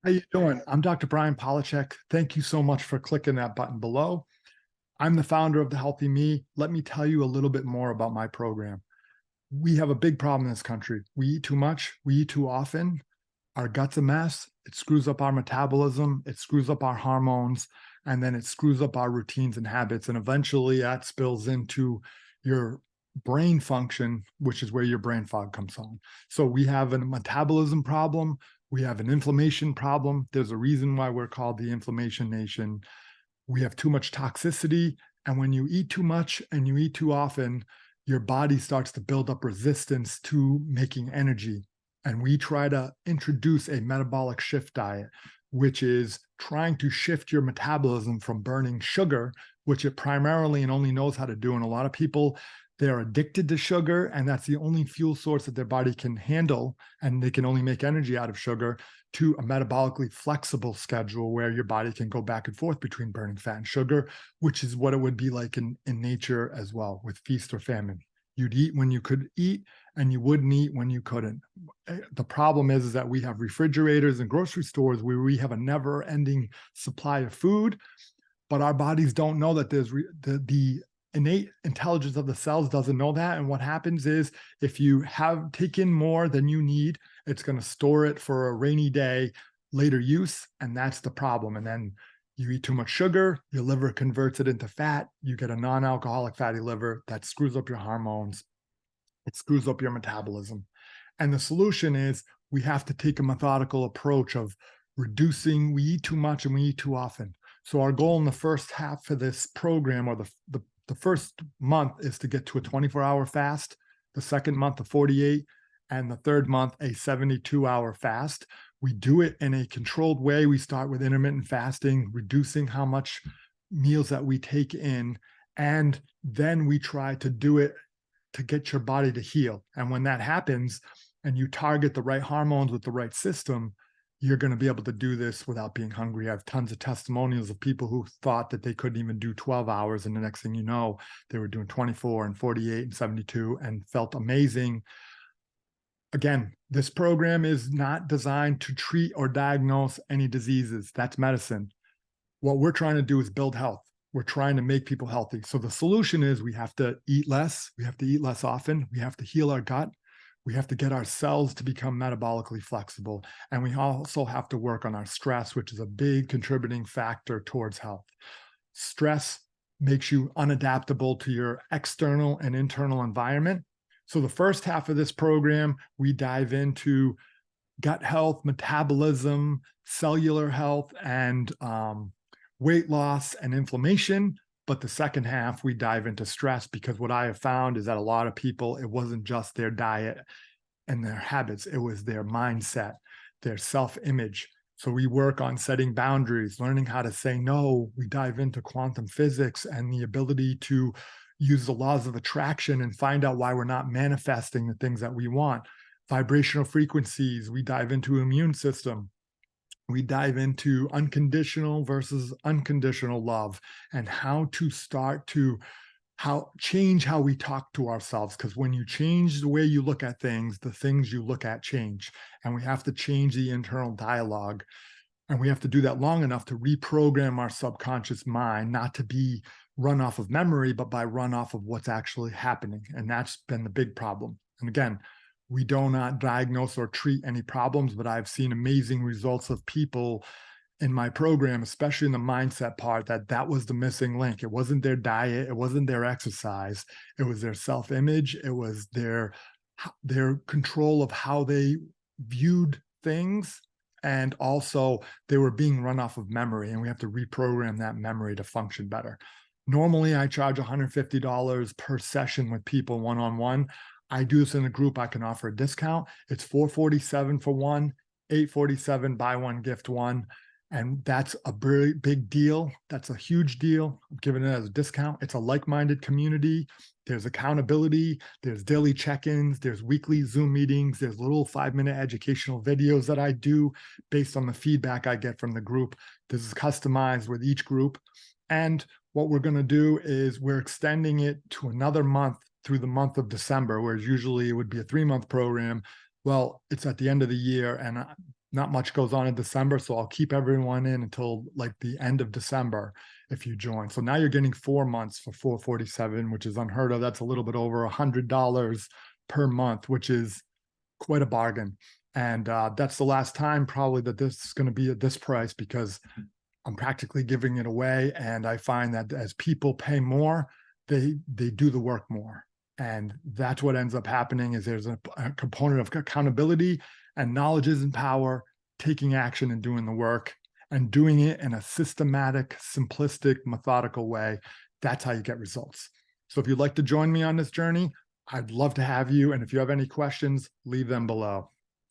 How you doing? I'm Dr. Brian Polachek. Thank you so much for clicking that button below. I'm the founder of The Healthy Me. Let me tell you a little bit more about my program. We have a big problem in this country. We eat too much, we eat too often. Our gut's a mess. It screws up our metabolism, it screws up our hormones, and then it screws up our routines and habits. And eventually that spills into your brain function, which is where your brain fog comes on. So we have a metabolism problem. We have an inflammation problem. There's a reason why we're called the inflammation nation. We have too much toxicity. And when you eat too much and you eat too often, your body starts to build up resistance to making energy. And we try to introduce a metabolic shift diet, which is trying to shift your metabolism from burning sugar, which it primarily and only knows how to do. And a lot of people, they're addicted to sugar, and that's the only fuel source that their body can handle, and they can only make energy out of sugar, to a metabolically flexible schedule where your body can go back and forth between burning fat and sugar, which is what it would be like in nature as well, with feast or famine. You'd eat when you could eat, and you wouldn't eat when you couldn't. The problem is that we have refrigerators and grocery stores where we have a never-ending supply of food, but our bodies don't know that there's the innate intelligence of the cells doesn't know that. And what happens is, if you have taken more than you need, it's going to store it for a rainy day, later use, and that's the problem. And then you eat too much sugar, your liver converts it into fat, you get a non-alcoholic fatty liver that screws up your hormones, it screws up your metabolism. And the solution is, we have to take a methodical approach of reducing. We eat too much and we eat too often. So our goal in the first half of this program, or the first month, is to get to a 24-hour fast, the second month a 48, and the third month a 72-hour fast. We do it in a controlled way. We start with intermittent fasting, reducing how much meals that we take in, and then we try to do it to get your body to heal. And when that happens and you target the right hormones with the right system, you're going to be able to do this without being hungry. I have tons of testimonials of people who thought that they couldn't even do 12 hours. And the next thing you know, they were doing 24 and 48 and 72 and felt amazing. Again, this program is not designed to treat or diagnose any diseases. That's medicine. What we're trying to do is build health. We're trying to make people healthy. So the solution is, we have to eat less. We have to eat less often. We have to heal our gut. We have to get our cells to become metabolically flexible. And we also have to work on our stress, which is a big contributing factor towards health. Stress makes you unadaptable to your external and internal environment. So the first half of this program, we dive into gut health, metabolism, cellular health, and weight loss and inflammation. But the second half, we dive into stress, because what I have found is that a lot of people, it wasn't just their diet and their habits, it was their mindset, their self-image. So we work on setting boundaries, learning how to say no. We dive into quantum physics and the ability to use the laws of attraction and find out why we're not manifesting the things that we want. Vibrational frequencies, we dive into immune system. We dive into unconditional versus unconditional love, and how to start to change how we talk to ourselves. Because when you change the way you look at things, the things you look at change. And we have to change the internal dialogue. And we have to do that long enough to reprogram our subconscious mind, not to be run off of memory, but by run off of what's actually happening. And that's been the big problem. And again, we do not diagnose or treat any problems, but I've seen amazing results of people in my program, especially in the mindset part, that was the missing link. It wasn't their diet, it wasn't their exercise, it was their self-image, it was their control of how they viewed things, and also they were being run off of memory, and we have to reprogram that memory to function better. Normally, I charge $150 per session with people one-on-one. I do this in a group. I can offer a discount. It's $447 for one, $847 buy one, gift one. And that's a very big deal. That's a huge deal. I'm giving it as a discount. It's a like-minded community. There's accountability. There's daily check-ins. There's weekly Zoom meetings. There's little 5-minute educational videos that I do based on the feedback I get from the group. This is customized with each group. And what we're going to do is, we're extending it to another month, through the month of December, whereas usually it would be a 3-month program. Well, it's at the end of the year, and Not much goes on in December, so I'll keep everyone in until like the end of December if you join. So now you're getting 4 months for $447, which is unheard of. That's a little bit over $100 per month, which is quite a bargain. And that's the last time probably that this is going to be at this price, because I'm practically giving it away. And I find that as people pay more, they do the work more. And that's what ends up happening, is there's a component of accountability, and knowledge isn't power. Taking action and doing the work, and doing it in a systematic, simplistic, methodical way. That's how you get results. So if you'd like to join me on this journey, I'd love to have you. And if you have any questions, leave them below.